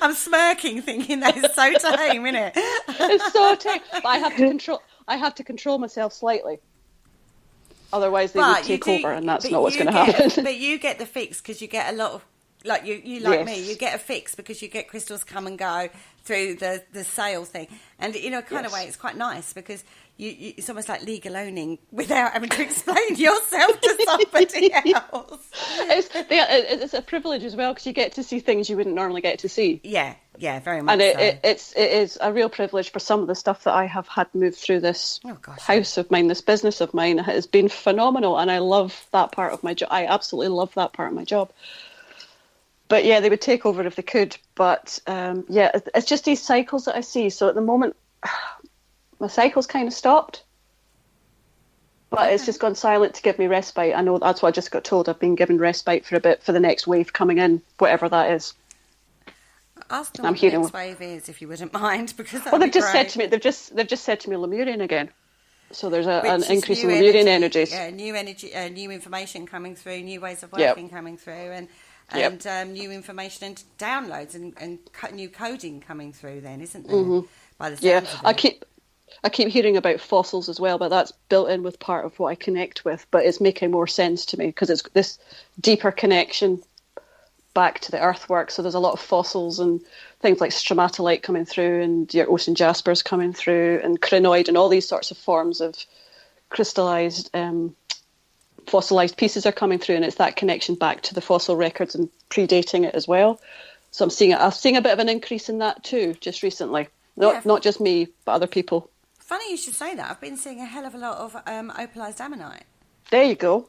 I'm smirking, thinking that is so tame, isn't it? It's so tame. But I have to control myself slightly. Otherwise, they would take over, and that's not what's going to happen. But you get the fix because you get a lot of, like you like me, you get a fix because you get crystals come and go through the sale thing, and in a kind of way, it's quite nice because it's almost like legal owning without having to explain yourself to somebody else. It's a privilege as well because you get to see things you wouldn't normally get to see. Yeah, Yeah, very much. And it so. is a real privilege for some of the stuff that I have had moved through this house of mine, this business of mine. It has been phenomenal, and I love that part of my job. I absolutely love that part of my job. But yeah, they would take over if they could. But yeah, it's just these cycles that I see. So at the moment, my cycle's kind of stopped. But it's just gone silent to give me respite. I know that's what I just got told. I've been given respite for a bit for the next wave coming in, whatever that is. Ask them what the next wave is, if you wouldn't mind, because they've just said to me, they've just said to me Lemurian again. So there's an increase in Lemurian energies. Yeah, new energy, new information coming through, new ways of working coming through, and new information and downloads and new coding coming through. Then, isn't there? Mm-hmm. By the sounds of it. I keep hearing about fossils as well, but that's built in with part of what I connect with. But it's making more sense to me because it's this deeper connection back to the earthwork. So there's a lot of fossils and things like stromatolite coming through, and your ocean jaspers coming through, and crinoid, and all these sorts of forms of crystallized, fossilized pieces are coming through, and it's that connection back to the fossil records and predating it as well. So I'm seeing a bit of an increase in that too, just recently. Not just me, but other people. Funny you should say that. I've been seeing a hell of a lot of opalized ammonite. There you go.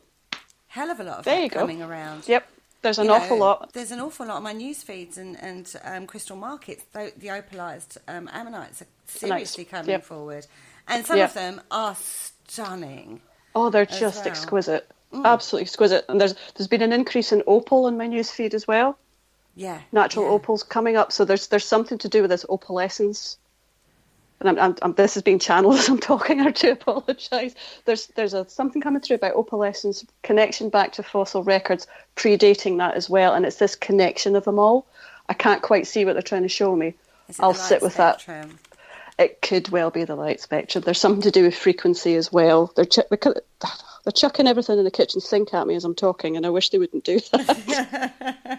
Hell of a lot of that coming around. Yep. There's an awful lot. There's an awful lot on my news feeds and crystal markets. The opalized ammonites are seriously coming forward. And some of them are stunning. Oh, they're just exquisite. Absolutely exquisite. And there's been an increase in opal in my news feed as well. Yeah. Natural opals coming up. So there's something to do with this opalescence. And I'm this is being channeled as I'm talking. I do apologise. There's something coming through about opalescence, connection back to fossil records, predating that as well. And it's this connection of them all. I can't quite see what they're trying to show me. I'll sit with that. It could well be the light spectrum. There's something to do with frequency as well. They're chucking everything in the kitchen sink at me as I'm talking, and I wish they wouldn't do that.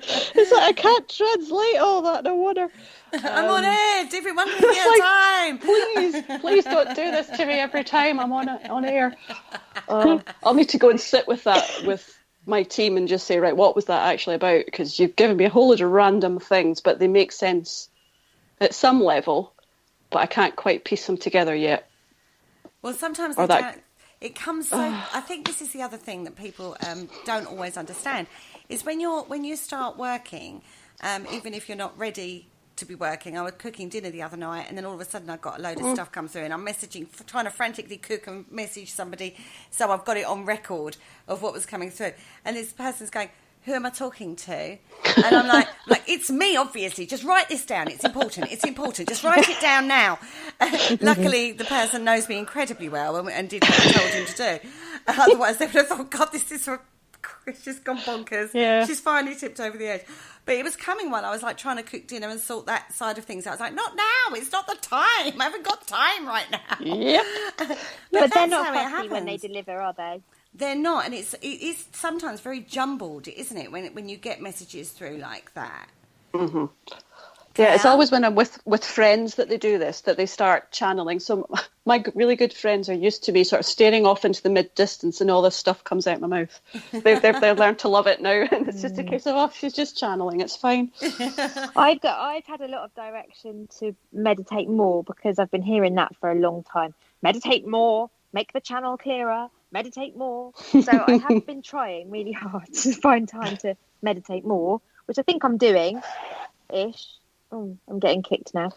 It's like I can't translate all that. No wonder. I'm on edge. Everyone can get time. Please don't do this to me every time I'm on air. I'll need to go and sit with that with my team and just say, right, what was that actually about? Because you've given me a whole load of random things, but they make sense at some level, but I can't quite piece them together yet. Well, sometimes it comes so. I think this is the other thing that people don't always understand is when you start working, even if you're not ready to be working. I was cooking dinner the other night, and then all of a sudden I got a load of stuff come through, and I'm trying to frantically cook and message somebody, so I've got it on record of what was coming through. And this person's going, "Who am I talking to?" And I'm like, it's me, obviously. Just write this down. It's important. It's important. Just write it down now. Luckily, the person knows me incredibly well and did what I told him to do. Otherwise, they would have thought, God, it's just gone bonkers. Yeah. She's finally tipped over the edge. But it was coming while I was trying to cook dinner and sort that side of things out. I was like, not now. It's not the time. I haven't got time right now. Yep. but they're not fussy when they deliver, are they? They're not, and it is sometimes very jumbled, isn't it? When you get messages through like that. Mm-hmm. Yeah, it's always when I'm with friends that they do this, that they start channeling. So my really good friends are used to me sort of staring off into the mid-distance, and all this stuff comes out my mouth. They've learned to love it now, and it's just a case of, she's just channeling. It's fine. I've had a lot of direction to meditate more because I've been hearing that for a long time. Meditate more, make the channel clearer. Meditate more. So I have been trying really hard to find time to meditate more, which I think I'm doing-ish. Oh, I'm getting kicked now.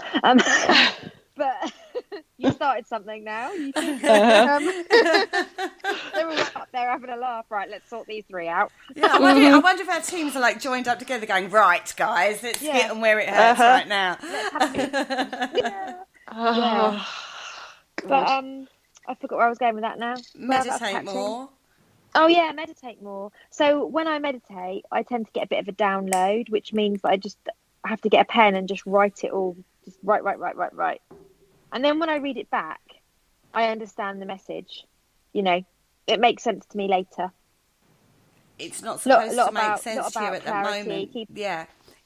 But you started something now. They're all up there having a laugh. Right, let's sort these three out. Yeah, I wonder if our teams are joined up together going, right, guys, let's hit them where it hurts right now. Yeah. But I forgot where I was going with that now. Meditate more. Oh, yeah, meditate more. So when I meditate, I tend to get a bit of a download, which means that I have to get a pen and just write it all. Just write. And then when I read it back, I understand the message. It makes sense to me later. It's not supposed to make sense to you at the moment.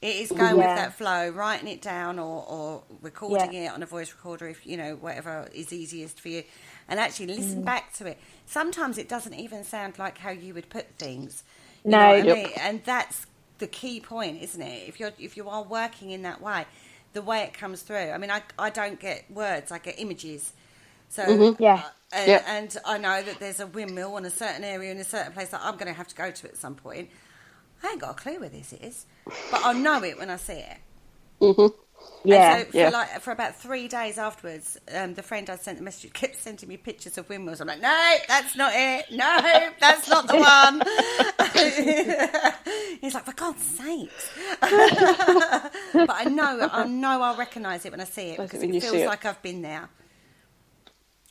It is going with that flow, writing it down or recording it on a voice recorder, if whatever is easiest for you, and actually listen back to it. Sometimes it doesn't even sound like how you would put things. You know what I mean? And that's the key point, isn't it? If you are working in that way, the way it comes through. I mean, I don't get words, I get images. So and I know that there's a windmill in a certain area in a certain place that I'm going to have to go to at some point. I ain't got a clue where this is, but I'll know it when I see it. Mm-hmm. Yeah. And so for about 3 days afterwards, the friend I sent the message kept sending me pictures of windmills. I'm like, no, that's not it. No, that's not the one. He's like, for God's sakes. But I know I'll recognise it when I see it, because it feels like I've been there.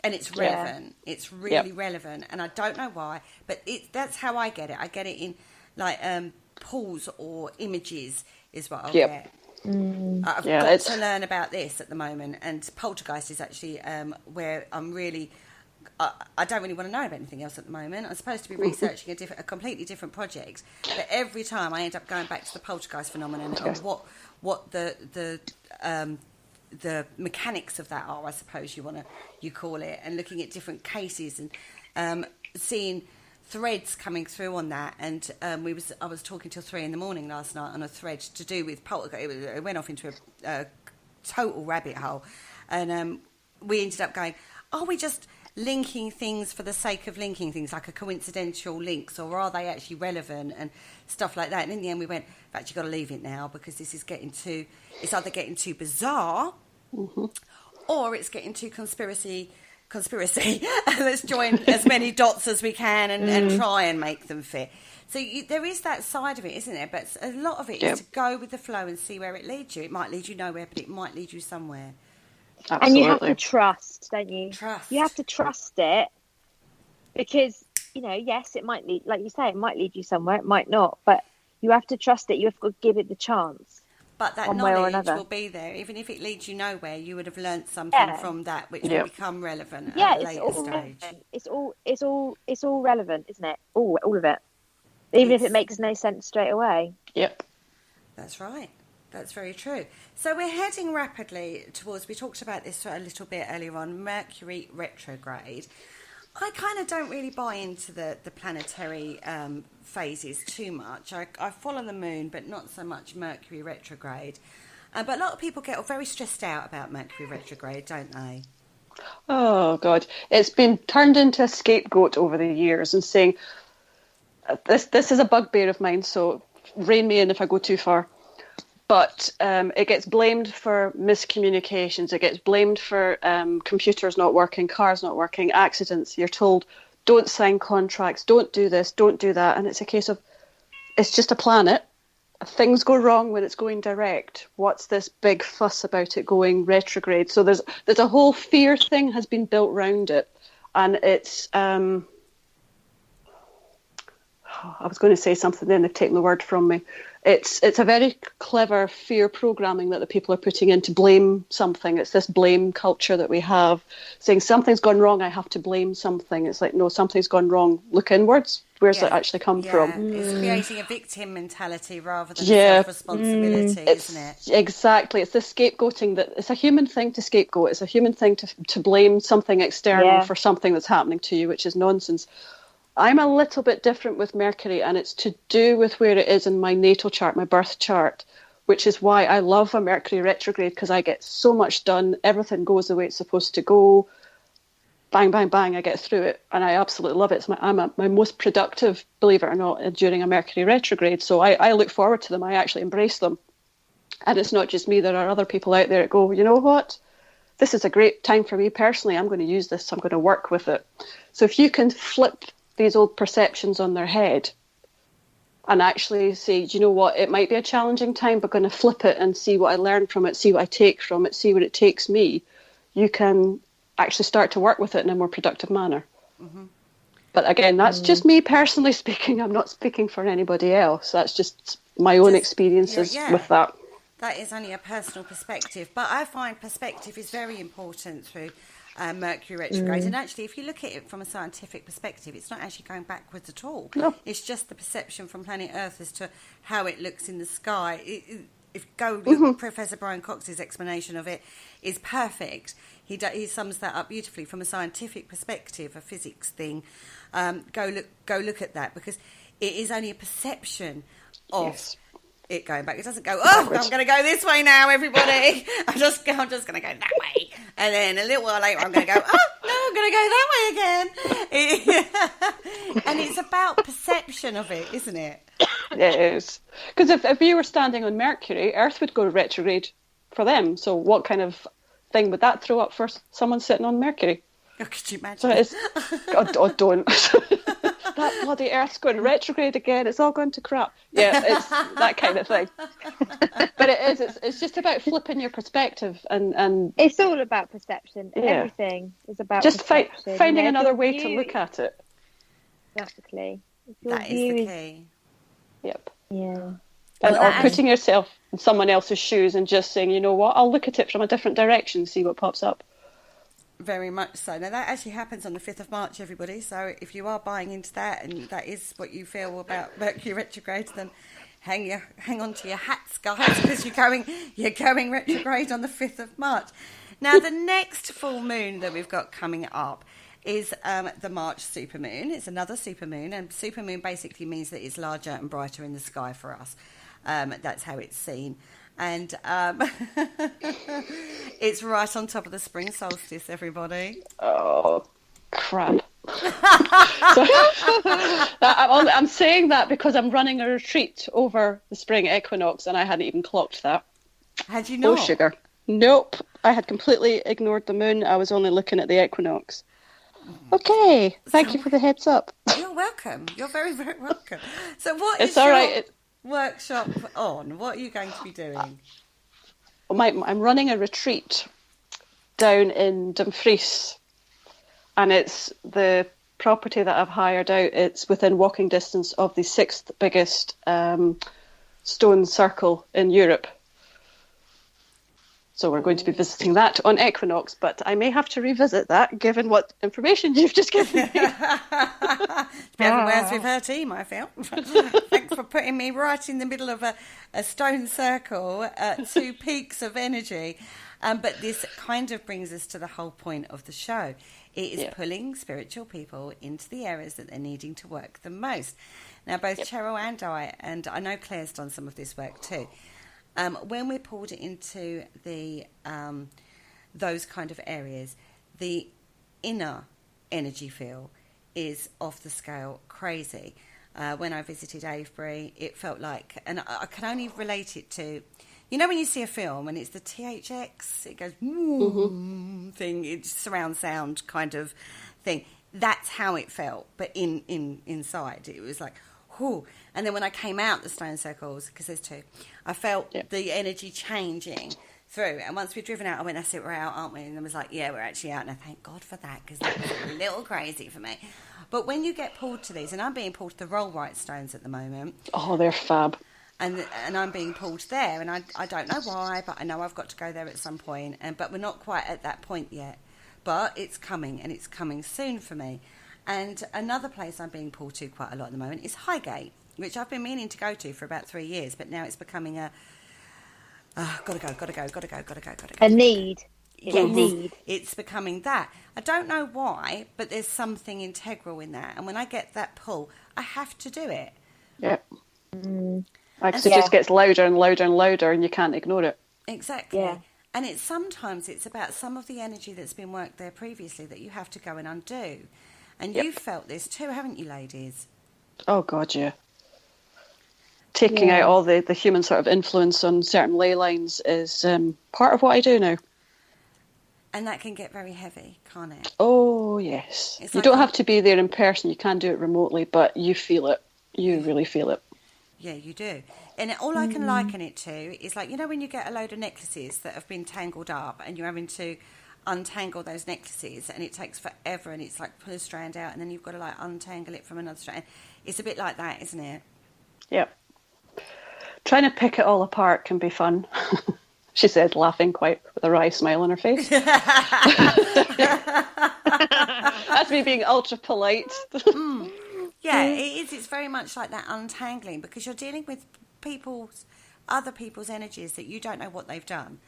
And it's relevant. Yeah. It's really relevant. And I don't know why, but that's how I get it. I get it in like pools or images is what I'll get. I've got to learn about this at the moment, and poltergeist is actually where I'm really. I don't really want to know about anything else at the moment. I'm supposed to be researching a completely different project, but every time I end up going back to the poltergeist phenomenon and what the mechanics of that are, I suppose you call it, and looking at different cases and seeing threads coming through on that, and I was talking till 3 a.m. last night on a thread to do with poltergeist. It went off into a total rabbit hole, and we ended up going, are we just linking things for the sake of linking things, like a coincidental links, or are they actually relevant and stuff like that? And in the end we went, in fact, you've got to leave it now, because this is it's either getting too bizarre, or it's getting too conspiracy. Let's join as many dots as we can and try and make them fit. So there is that side of it, isn't there? But a lot of it is to go with the flow and see where it leads you. It might lead you nowhere, but it might lead you somewhere. Absolutely. And you have to trust, don't you? Trust. You have to trust it, because, yes, it might lead, like you say, it might lead you somewhere, it might not, but you have to trust it. You have to give it the chance. But that knowledge will be there. Even if it leads you nowhere, you would have learnt something from that, which will become relevant at a later stage. It's all relevant, isn't it? All of it. Even if it makes no sense straight away. Yep. That's right. That's very true. So we're heading rapidly towards, we talked about this a little bit earlier on, Mercury retrograde. I kind of don't really buy into the planetary phases too much. I follow the moon, but not so much Mercury retrograde. But a lot of people get very stressed out about Mercury retrograde, don't they? Oh, God. It's been turned into a scapegoat over the years, and saying, this is a bugbear of mine, so rein me in if I go too far. But it gets blamed for miscommunications. It gets blamed for computers not working, cars not working, accidents. You're told, don't sign contracts, don't do this, don't do that. And it's a case of, it's just a planet. Things go wrong when it's going direct. What's this big fuss about it going retrograde? So there's a whole fear thing has been built around it. And it's... I was going to say something then, they've taken the word from me. It's a very clever fear programming that the people are putting in to blame something. It's this blame culture that we have, saying something's gone wrong, I have to blame something. It's like, no, something's gone wrong. Look inwards. Where's it actually come from? It's creating a victim mentality rather than self-responsibility, isn't it? Exactly. It's this scapegoating that it's a human thing to scapegoat. It's a human thing to blame something external for something that's happening to you, which is nonsense. I'm a little bit different with Mercury, and it's to do with where it is in my natal chart, my birth chart, which is why I love a Mercury retrograde, because I get so much done. Everything goes the way it's supposed to go. Bang, bang, bang, I get through it, and I absolutely love it. I'm my most productive, believe it or not, during a Mercury retrograde, so I look forward to them. I actually embrace them. And it's not just me. There are other people out there that go, you know what? This is a great time for me personally. I'm going to use this. I'm going to work with it. So if you can flip these old perceptions on their head and actually say, do you know what, it might be a challenging time, but going to flip it and see what I learn from it, see what I take from it, see what it takes me, you can actually start to work with it in a more productive manner. Mm-hmm. But again, that's just me personally speaking. I'm not speaking for anybody else. That's just my own experiences with that. That is only a personal perspective, but I find perspective is very important through Mercury retrograde. And actually, if you look at it from a scientific perspective, it's not actually going backwards at all. No. It's just the perception from planet Earth as to how it looks in the sky. If go look, Professor Brian Cox's explanation of it is perfect. He sums that up beautifully from a scientific perspective, a physics thing. Go look at that, because it is only a perception of it going back. It doesn't go, oh, I'm going to go this way now, everybody. I'm just going to go that way. And then a little while later, I'm going to go, oh, no, I'm going to go that way again. And it's about perception of it, isn't it? It is. Because if you were standing on Mercury, Earth would go retrograde for them. So what kind of thing would that throw up for someone sitting on Mercury? Oh, could you imagine? So it's, oh, don't. That bloody Earth's going retrograde again. It's all going to crap. Yeah, it's that kind of thing. But it is. It's just about flipping your perspective and it's all about perception. Yeah. Everything is about just perception. Finding another way to look at it. Exactly. That is the key. Yep. Yeah. And or putting yourself in someone else's shoes and just saying, you know what, I'll look at it from a different direction and see what pops up. Very much so. Now, that actually happens on the 5th of March, everybody. So if you are buying into that and that is what you feel about Mercury retrograde, then hang on to your hats, guys, because you're going retrograde on the 5th of March. Now, the next full moon that we've got coming up is the March supermoon. It's another supermoon, and supermoon basically means that it's larger and brighter in the sky for us. That's how it's seen. And it's right on top of the spring solstice, everybody. Oh, crap. I'm saying that because I'm running a retreat over the spring equinox and I hadn't even clocked that. Had you not? Oh, sugar. Nope. I had completely ignored the moon. I was only looking at the equinox. Okay. Thank you for the heads up. You're welcome. You're very, very welcome. So what it's is all your right. workshop on? What are you going to be doing? I'm running a retreat down in Dumfries, and it's the property that I've hired out. It's within walking distance of the 6th biggest stone circle in Europe. So we're going to be visiting that on equinox, but I may have to revisit that given what information you've just given me. Everywhere with her team, I feel. Thanks for putting me right in the middle of a stone circle, 2 peaks of energy. But this kind of brings us to the whole point of the show. It is pulling spiritual people into the areas that they're needing to work the most. Now, both Cheryl and I know Claire's done some of this work too. When we're pulled into the those kind of areas, the inner energy field is off the scale crazy. When I visited Avebury, it felt like, and I can only relate it to, you know, when you see a film and it's the THX, it goes thing, it's surround sound kind of thing. That's how it felt, but inside it was like, whew. And then when I came out the stone circles, because there's 2, I felt the energy changing through. And once we'd driven out, I went, that's it, we're out, aren't we? And I was like, yeah, we're actually out. And I thank God for that, because that was a little crazy for me. But when you get pulled to these, and I'm being pulled to the Rollright stones at the moment. Oh, they're fab. And I'm being pulled there, and I don't know why, but I know I've got to go there at some point. But we're not quite at that point yet. But it's coming, and it's coming soon for me. And another place I'm being pulled to quite a lot at the moment is Highgate, which I've been meaning to go to for about 3 years, but now it's becoming a gotta go. A need. Yes, a need. It's becoming that. I don't know why, but there's something integral in that. And when I get that pull, I have to do it. Yep. Because it just gets louder and louder and louder, and you can't ignore it. Exactly. Yeah. And sometimes it's about some of the energy that's been worked there previously that you have to go and undo. And you've felt this too, haven't you, ladies? Oh, God, yeah. Taking out all the human sort of influence on certain ley lines is part of what I do now. And that can get very heavy, can't it? Oh, yes. You don't have to be there in person. You can do it remotely, but you feel it. You really feel it. Yeah, you do. And all I can liken it to is like, you know, when you get a load of necklaces that have been tangled up and you're having to untangle those necklaces and it takes forever and it's like pull a strand out and then you've got to like untangle it from another strand. It's a bit like that, isn't it? Yep. Trying to pick it all apart can be fun. She said, laughing quite with a wry smile on her face. That's me being ultra polite. Yeah, it is. It's very much like that untangling, because you're dealing with other people's energies that you don't know what they've done.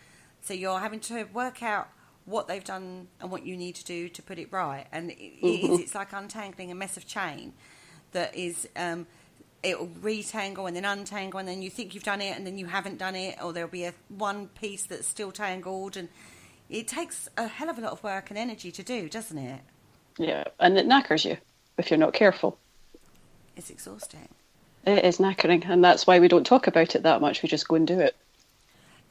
So you're having to work out what they've done and what you need to do to put it right. And it's like untangling a mess of chain that is it'll retangle and then untangle, and then you think you've done it and then you haven't done it, or there'll be one piece that's still tangled, and it takes a hell of a lot of work and energy to do, doesn't it? Yeah, and it knackers you if you're not careful. It's exhausting. It is knackering, and that's why we don't talk about it that much. We just go and do it.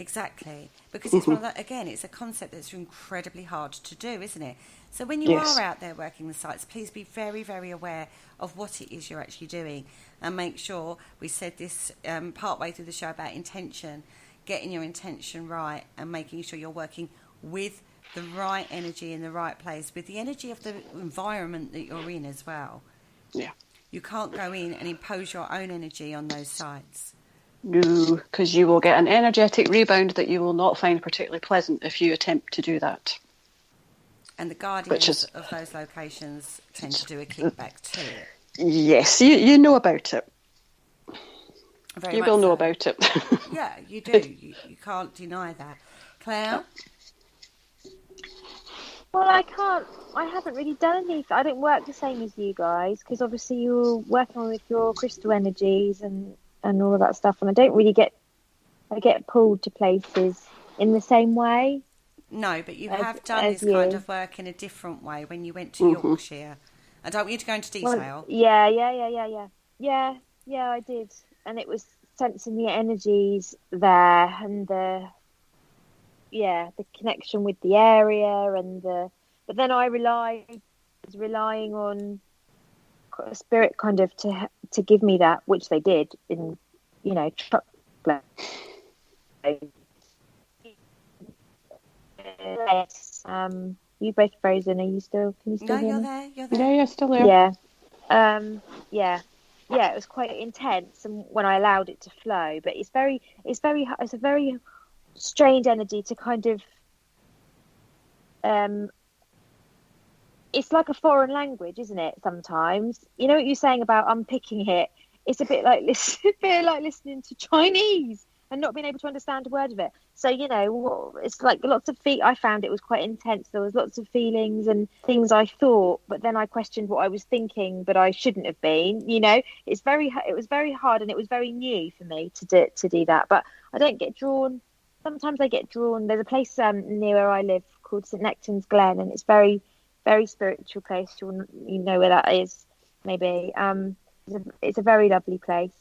Exactly, because it's one of that, again, it's a concept that's incredibly hard to do, isn't it? So when you are out there working the sites, please be very, very aware of what it is you're actually doing, and make sure, we said this partway through the show about intention, getting your intention right and making sure you're working with the right energy in the right place, with the energy of the environment that you're in as well. Yeah. You can't go in and impose your own energy on those sites. No, because you will get an energetic rebound that you will not find particularly pleasant if you attempt to do that. And the guardians of those locations tend to do a kickback too. Yes, you know about it. You will know about it. Yeah, you do. You can't deny that. Claire? Well, I haven't really done anything. I don't work the same as you guys, because obviously you're working with your crystal energies and all of that stuff, and I don't really get pulled to places in the same way. No, but you have done this kind of work in a different way when you went to Yorkshire. I don't want you to go into detail. Well, yeah, I did, and it was sensing the energies there, and the connection with the area, but then I was relying on spirit kind of to give me that, which they did in, truck play. You both frozen? Are you still? Can you still hear me? You're there. Yeah, you're still there. Yeah. It was quite intense, and when I allowed it to flow, but it's a very strange energy to kind of. It's like a foreign language, isn't it? Sometimes, you know what you're saying about unpicking it. It's a bit like listening to Chinese and not being able to understand a word of it. So, it's like lots of I found it was quite intense. There was lots of feelings and things I thought, but then I questioned what I was thinking, but I shouldn't have been. It was very hard, and it was very new for me to do that. But I don't get drawn. Sometimes I get drawn. There's a place near where I live called St Nectan's Glen, and it's very, very spiritual place. You know where that is, maybe. It's a very lovely place.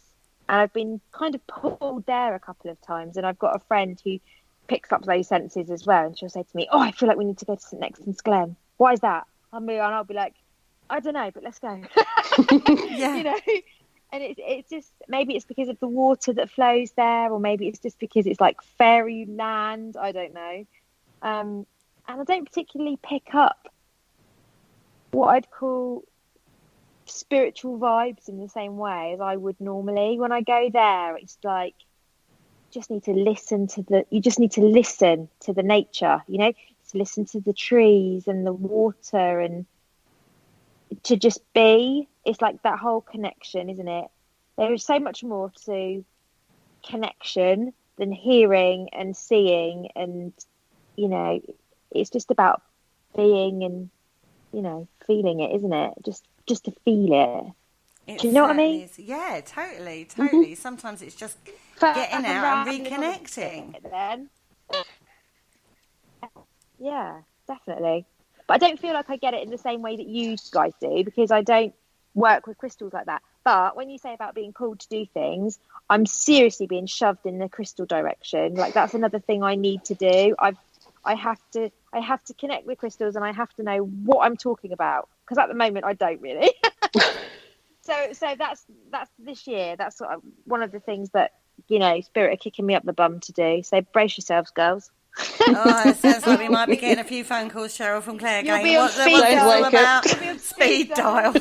And I've been kind of pulled there a couple of times, and I've got a friend who picks up those senses as well, and she'll say to me, "Oh, I feel like we need to go to St Nectan's Glen. Why is that?" And I'll be like, "I don't know, but let's go." Yeah. And it's just, maybe it's because of the water that flows there, or maybe it's just because it's like fairy land. I don't know. And I don't particularly pick up what I'd call spiritual vibes in the same way as I would normally. When I go there, it's like you just need to listen to the nature, to listen to the trees and the water, and to just be. It's like that whole connection, isn't it? There is so much more to connection than hearing and seeing, and it's just about being and feeling it, isn't it? Just to feel it. Do you know what I mean? Is. Yeah, totally. Mm-hmm. Sometimes it's just getting out and reconnecting. Then. Yeah, definitely. But I don't feel like I get it in the same way that you guys do, because I don't work with crystals like that. But when you say about being called to do things, I'm seriously being shoved in the crystal direction. Like, that's another thing I need to do. I have to connect with crystals, and I have to know what I'm talking about, because at the moment I don't really. so that's this year. That's sort of one of the things that Spirit are kicking me up the bum to do. So brace yourselves, girls. Oh, it sounds like we might be getting a few phone calls, Cheryl, from Clare. What's it all about? Speed dial.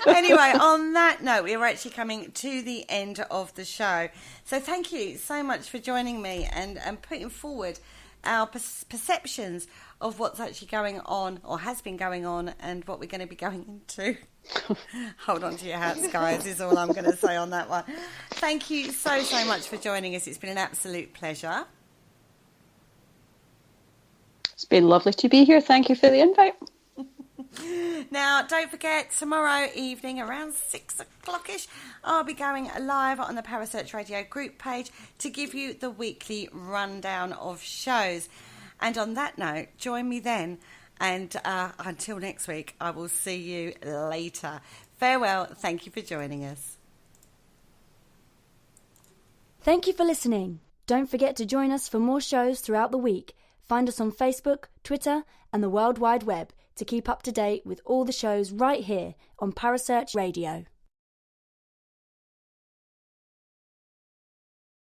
Anyway, on that note, we are actually coming to the end of the show. So thank you so much for joining me and putting forward our perceptions of what's actually going on, or has been going on, and what we're going to be going into. Hold on to your hats, guys, is all I'm going to say on that one. Thank you so much for joining us. It's been an absolute pleasure. It's been lovely to be here. Thank you for the invite. Now, don't forget, tomorrow evening around 6 o'clock-ish, I'll be going live on the Parasearch Radio group page to give you the weekly rundown of shows. And on that note, join me then. And until next week, I will see you later. Farewell. Thank you for joining us. Thank you for listening. Don't forget to join us for more shows throughout the week. Find us on Facebook, Twitter, and the World Wide Web to keep up to date with all the shows right here on Parasearch Radio.